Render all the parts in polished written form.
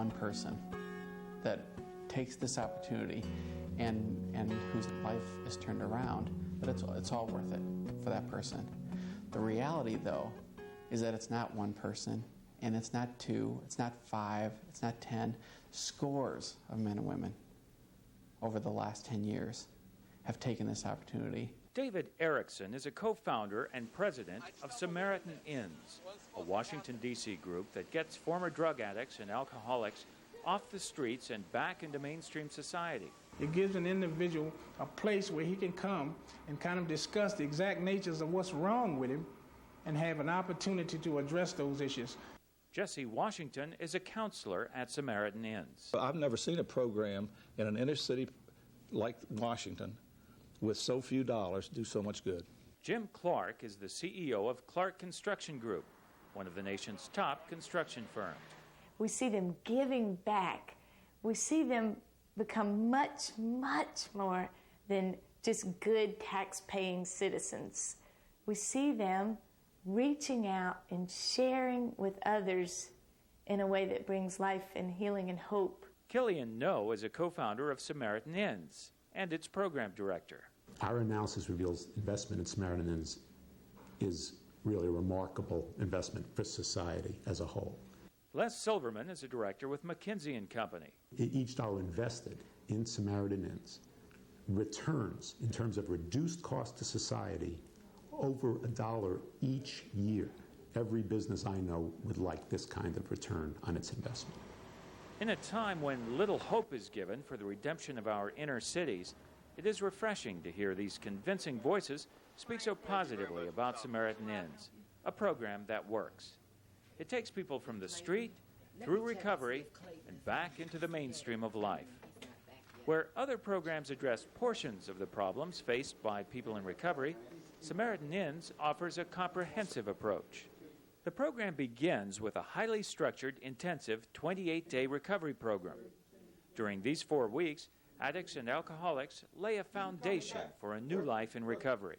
one person that takes this opportunity and whose life is turned around, but it's all worth it for that person. The reality, though, is that it's not one person, and it's not two, it's not five, it's not 10. Scores of men and women over the last 10 years have taken this opportunity. David Erickson is a co-founder and president of Samaritan Inns, a Washington, D.C. group that gets former drug addicts and alcoholics off the streets and back into mainstream society. It gives an individual a place where he can come and kind of discuss the exact natures of what's wrong with him and have an opportunity to address those issues. Jesse Washington is a counselor at Samaritan Inns. I've never seen a program in an inner city like Washington with so few dollars do so much good. Jim Clark is the CEO of Clark Construction Group, one of the nation's top construction firms. We see them giving back. We see them become much, much more than just good tax-paying citizens. We see them reaching out and sharing with others in a way that brings life and healing and hope. Killian No is a co-founder of Samaritan Inns and its program director. Our analysis reveals investment in Samaritan Inns is really a remarkable investment for society as a whole. Les Silverman is a director with McKinsey & Company. Each dollar invested in Samaritan Inns returns, in terms of reduced cost to society, over $1 each year. Every business I know would like this kind of return on its investment. In a time when little hope is given for the redemption of our inner cities, it is refreshing to hear these convincing voices speak so positively about Samaritan Inns, a program that works. It takes people from the street, through recovery, and back into the mainstream of life. Where other programs address portions of the problems faced by people in recovery, Samaritan Inns offers a comprehensive approach. The program begins with a highly structured, intensive 28-day recovery program. During these 4 weeks, addicts and alcoholics lay a foundation for a new life in recovery.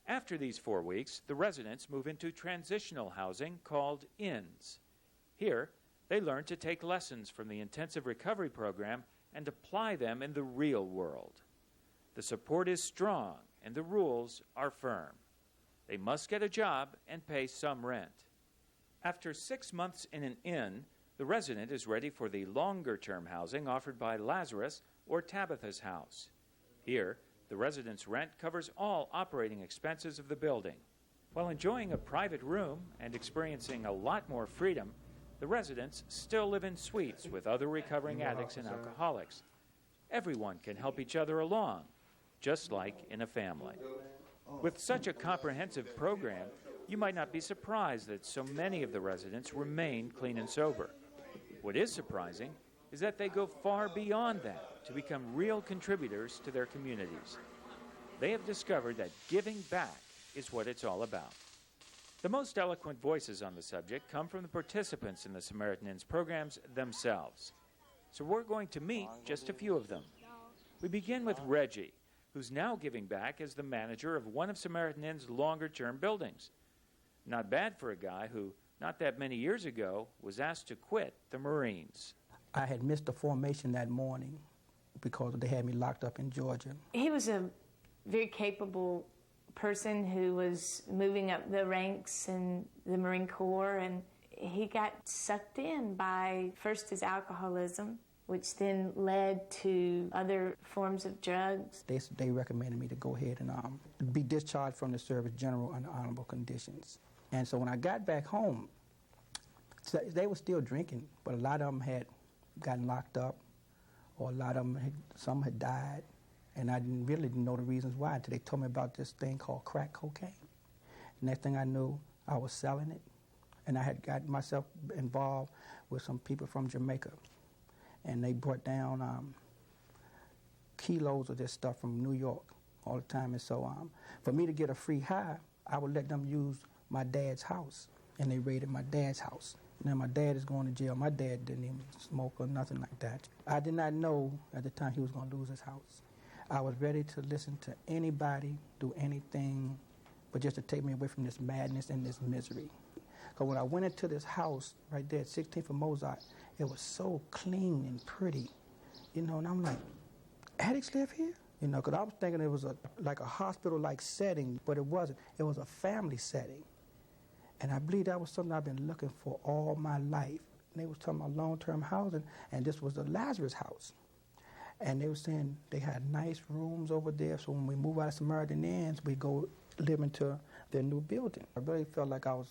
After these 4 weeks, the residents move into transitional housing called Inns. Here, they learn to take lessons from the intensive recovery program and apply them in the real world. The support is strong and the rules are firm. They must get a job and pay some rent. After 6 months in an inn, the resident is ready for the longer-term housing offered by Lazarus or Tabitha's House. Here, the resident's rent covers all operating expenses of the building. While enjoying a private room and experiencing a lot more freedom, the residents still live in suites with other recovering addicts and alcoholics. Everyone can help each other along, just like in a family. With such a comprehensive program, you might not be surprised that so many of the residents remain clean and sober. What is surprising is that they go far beyond that to become real contributors to their communities. They have discovered that giving back is what it's all about. The most eloquent voices on the subject come from the participants in the Samaritan Inns programs themselves. So we're going to meet just a few of them. We begin with Reggie, who's now giving back as the manager of one of Samaritan Inn's longer-term buildings. Not bad for a guy who, not that many years ago, was asked to quit the Marines. I had missed the formation that morning because they had me locked up in Georgia. He was a very capable person who was moving up the ranks in the Marine Corps, and he got sucked in by first his alcoholism, which then led to other forms of drugs. They recommended me to go ahead and be discharged from the service general under honorable conditions. And so when I got back home, they were still drinking, but a lot of them had gotten locked up, or a lot of them, some had died, and I really didn't know the reasons why until they told me about this thing called crack cocaine. Next thing I knew, I was selling it, and I had got myself involved with some people from Jamaica, and they brought down kilos of this stuff from New York all the time. And so for me to get a free high, I would let them use my dad's house, and they raided my dad's house. Now my dad is going to jail. My dad didn't even smoke or nothing like that. I did not know at the time he was going to lose his house. I was ready to listen to anybody, do anything, but just to take me away from this madness and this misery. Because when I went into this house right there at 16th and Mozart, It was so clean and pretty, you know, and I'm like, addicts live here? You know, because I was thinking it was like a hospital-like setting, but it wasn't. It was a family setting. And I believe that was something I've been looking for all my life. And they was talking about long-term housing, and this was the Lazarus House. And they were saying they had nice rooms over there, so when we move out of Samaritan Inns, we go live into their new building. I really felt like I was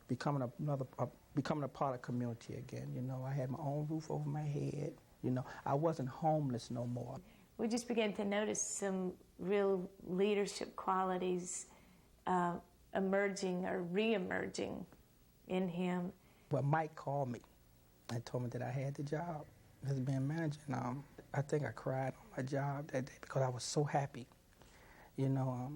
becoming a part of community again. You know, I had my own roof over my head. You know, I wasn't homeless no more. We just began to notice some real leadership qualities emerging or re-emerging in him. Well, Mike called me and told me that I had the job as being manager. And I think I cried on my job that day because I was so happy, you know,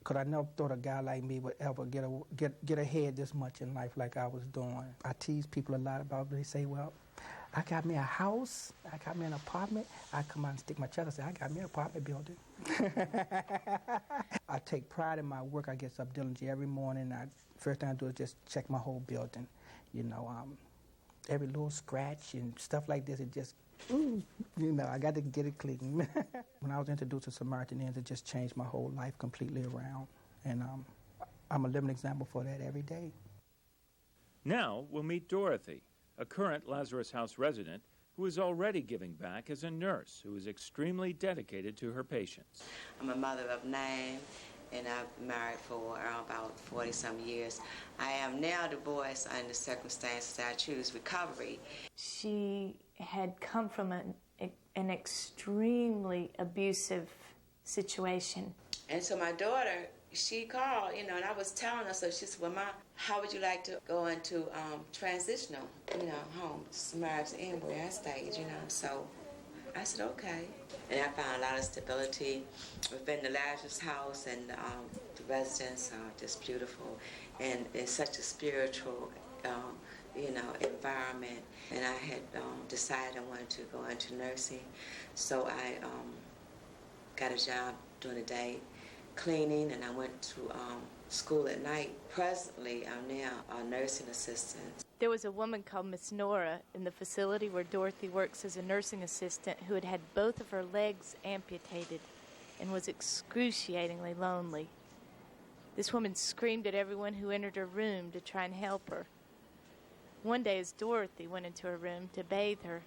because I never thought a guy like me would ever get ahead this much in life like I was doing. I tease people a lot about it. They say, well, I got me a house, I got me an apartment. I come out and stick my chest and say, I got me an apartment building. I take pride in my work. I get up diligently every morning. First thing I do is just check my whole building. You know, every little scratch and stuff like this, it just, you know, I got to get it clean. When I was introduced to Samaritan Inns, it just changed my whole life completely around. And I'm a living example for that every day. Now we'll meet Dorothy, a current Lazarus House resident who is already giving back as a nurse who is extremely dedicated to her patients. I'm a mother of 9, and I've been married for about 40-some years. I am now divorced under circumstances I choose recovery. She had come from an extremely abusive situation. And so my daughter, she called, you know, and I was telling her, so she said, well, Ma, how would you like to go into transitional, you know, home, Samaritan Inn, where I stayed, you know? So I said, okay. And I found a lot of stability within the Lazarus House, and the residents are just beautiful, and it's such a spiritual, you know, environment. And I had decided I wanted to go into nursing, so I got a job during the day cleaning, and I went to school at night. Presently, I'm now a nursing assistant. There was a woman called Miss Nora in the facility where Dorothy works as a nursing assistant who had had both of her legs amputated and was excruciatingly lonely. This woman screamed at everyone who entered her room to try and help her. One day, as Dorothy went into her room to bathe her,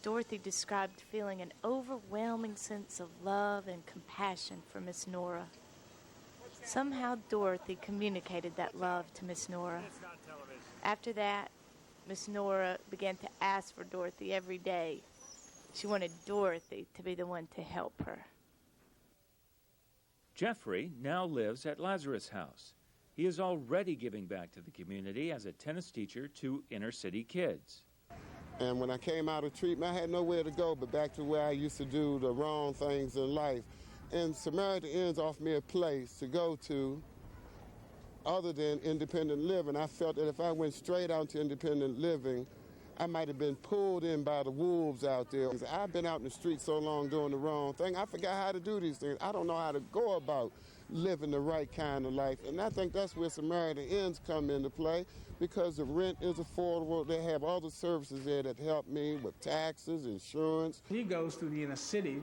Dorothy described feeling an overwhelming sense of love and compassion for Miss Nora. Somehow Dorothy communicated that love to Miss Nora. After that, Miss Nora began to ask for Dorothy every day. She wanted Dorothy to be the one to help her. Jeffrey now lives at Lazarus House. He is already giving back to the community as a tennis teacher to inner-city kids. And when I came out of treatment, I had nowhere to go but back to where I used to do the wrong things in life. And Samaritan Inns offered me a place to go to other than independent living. I felt that if I went straight out to independent living, I might have been pulled in by the wolves out there. I've been out in the street so long doing the wrong thing, I forgot how to do these things. I don't know how to go about living the right kind of life. And I think that's where Samaritan Inns come into play, because the rent is affordable. They have all the services there that help me with taxes, insurance. He goes through the inner city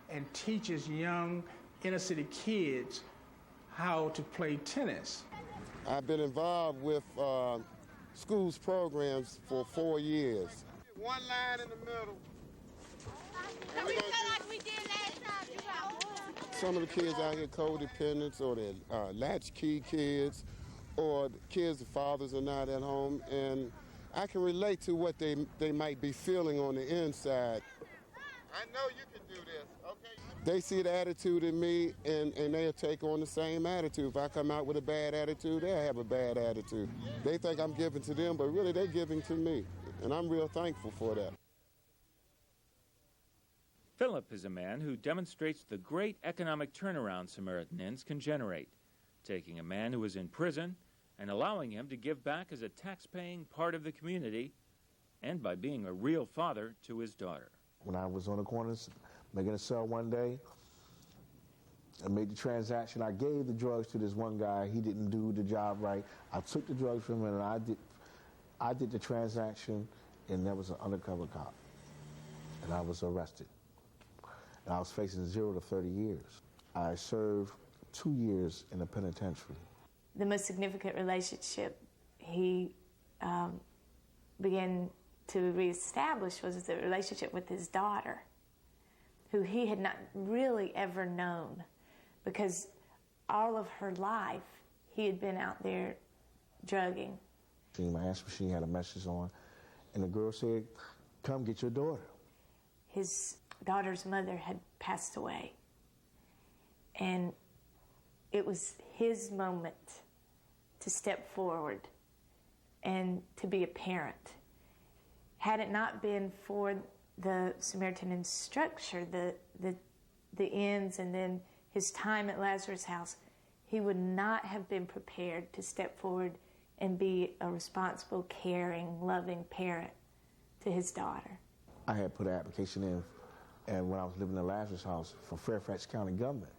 and teaches young inner city kids how to play tennis. I've been involved with schools programs for 4 years. One line in the middle. So we feel like we did last time. Some of the kids out here codependents, or they're latchkey kids, or kids the fathers are not at home, and I can relate to what they might be feeling on the inside. I know you can do this, okay? They see the attitude in me, and they'll take on the same attitude. If I come out with a bad attitude, they'll have a bad attitude. They think I'm giving to them, but really they're giving to me, and I'm real thankful for that. Philip is a man who demonstrates the great economic turnaround Samaritan Inns can generate, taking a man who is in prison and allowing him to give back as a tax-paying part of the community, and by being a real father to his daughter. When I was on the corner making a sale one day, I made the transaction. I gave the drugs to this one guy. He didn't do the job right. I took the drugs from him, and I did the transaction, and there was an undercover cop, and I was arrested. And I was facing 0 to 30 years. I served 2 years in the penitentiary. The most significant relationship he began to reestablish was the relationship with his daughter, who he had not really ever known, because all of her life he had been out there drugging. My answer machine had a message on, and the girl said, "Come get your daughter." His daughter's mother had passed away, and it was his moment to step forward and to be a parent. Had it not been for the Samaritan structure, the ends, and then his time at Lazarus House, he would not have been prepared to step forward and be a responsible, caring, loving parent to his daughter. I had put an application in, and when I was living in the Lazarus House for Fairfax County government,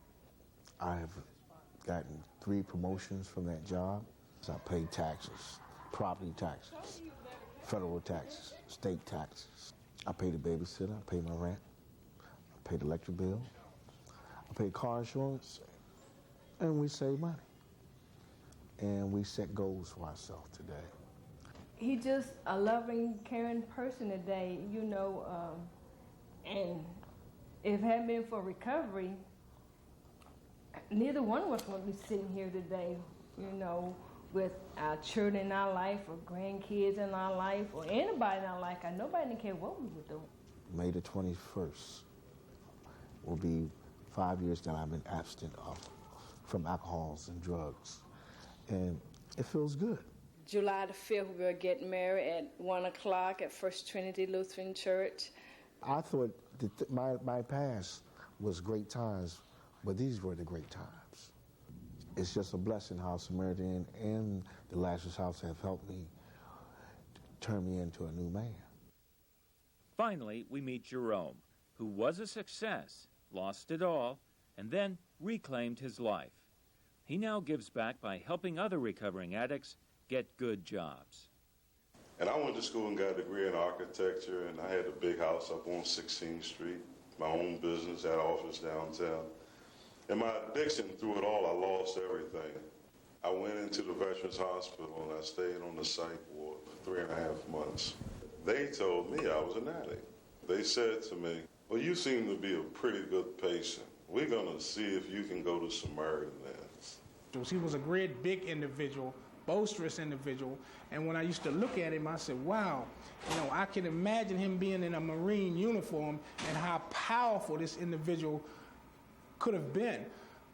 I have gotten 3 promotions from that job. So I paid taxes, property taxes, federal taxes, state taxes. I paid a babysitter, I paid my rent, I paid the electric bill, I paid car insurance, and we saved money. And we set goals for ourselves today. He's just a loving, caring person today, you know, and if it hadn't been for recovery, neither one of us would be sitting here today, you know, with our children in our life or grandkids in our life or anybody in our life. Nobody didn't care what we were doing. May the 21st will be 5 years that I've been abstinent from alcohols and drugs. And it feels good. July the 5th, we were getting married at 1 o'clock at First Trinity Lutheran Church. I thought that my past was great times, but these were the great times. It's just a blessing how Samaritan and the Lazarus House have helped me turn me into a new man. Finally, we meet Jerome, who was a success, lost it all, and then reclaimed his life. He now gives back by helping other recovering addicts get good jobs. And I went to school and got a degree in architecture, and I had a big house up on 16th Street, my own business, had an office downtown. And my addiction, through it all, I lost everything. I went into the Veterans Hospital, and I stayed on the psych ward for 3.5 months. They told me I was an addict. They said to me, "Well, you seem to be a pretty good patient. We're going to see if you can go to Samaritan." He was a great big individual, boisterous individual, and when I used to look at him, I said, wow, you know, I can imagine him being in a Marine uniform and how powerful this individual could have been.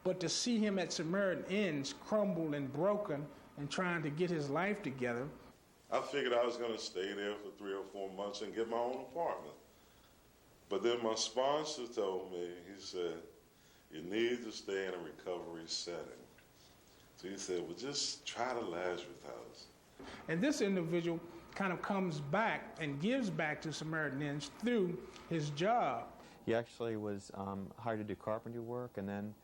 But to see him at Samaritan Ends crumbled and broken and trying to get his life together. I figured I was going to stay there for 3 or 4 months and get my own apartment. But then my sponsor told me, he said, "You need to stay in a recovery setting." So he said, "Well, just try the Lazarus House." And this individual kind of comes back and gives back to Samaritan Ends through his job. He actually was hired to do carpentry work, and then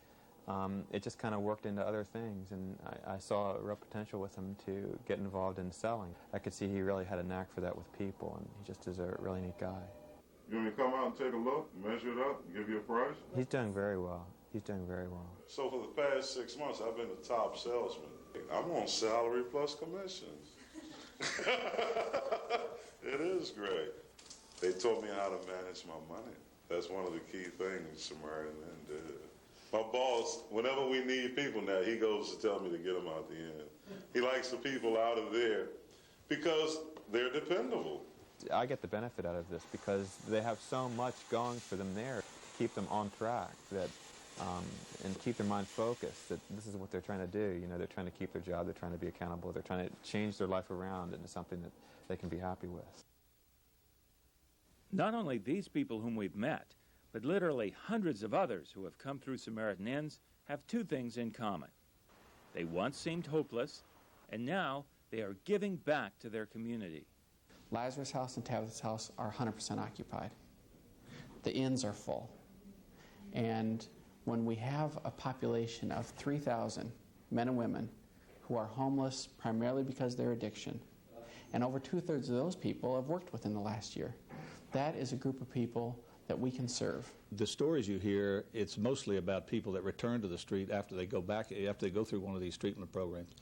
it just kind of worked into other things, and I saw a real potential with him to get involved in selling. I could see he really had a knack for that with people, and he just is a really neat guy. You want me to come out and take a look, measure it up, and give you a price? He's doing very well. He's doing very well. So for the past 6 months, I've been the top salesman. I'm on salary plus commissions. It is great. They taught me how to manage my money. That's one of the key things Samaritan did. My boss, whenever we need people now, he goes to tell me to get them out the end. He likes the people out of there because they're dependable. I get the benefit out of this because they have so much going for them there to keep them on track that and keep their mind focused that this is what they're trying to do. You know, they're trying to keep their job, they're trying to be accountable, they're trying to change their life around into something that they can be happy with. Not only these people whom we've met, but literally hundreds of others who have come through Samaritan Ends have 2 things in common. They once seemed hopeless, and now they are giving back to their community. Lazarus House and Tabitha's house are 100% occupied. The inns are full. And when we have a population of 3,000 men and women who are homeless primarily because of their addiction, And over 2/3 of those people have worked within the last year. That is a group of people that we can serve. The stories you hear, it's mostly about people that return to the street after they go through one of these treatment programs.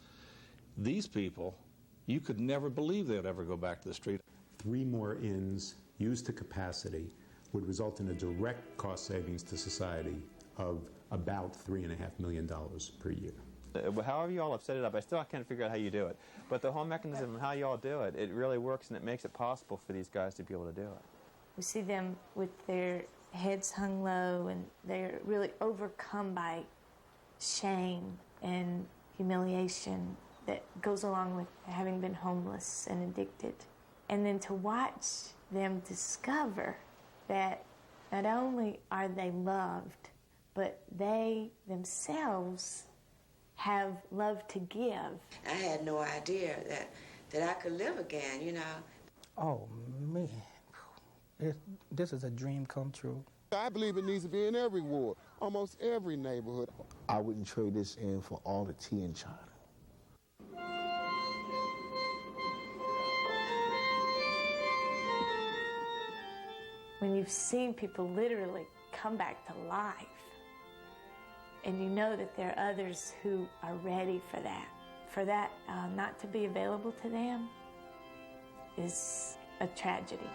These people, you could never believe they would ever go back to the street. 3 more inns used to capacity would result in a direct cost savings to society of about $3.5 million per year. However you all have set it up, I still can't figure out how you do it. But the whole mechanism and how you all do it, it really works, and it makes it possible for these guys to be able to do it. We see them with their heads hung low, and they're really overcome by shame and humiliation that goes along with having been homeless and addicted. And then to watch them discover that not only are they loved, but they themselves have love to give. I had no idea that I could live again, you know. Oh, man. This is a dream come true. I believe it needs to be in every ward, almost every neighborhood. I wouldn't trade this in for all the tea in China. When you've seen people literally come back to life, and you know that there are others who are ready for that not to be available to them is a tragedy.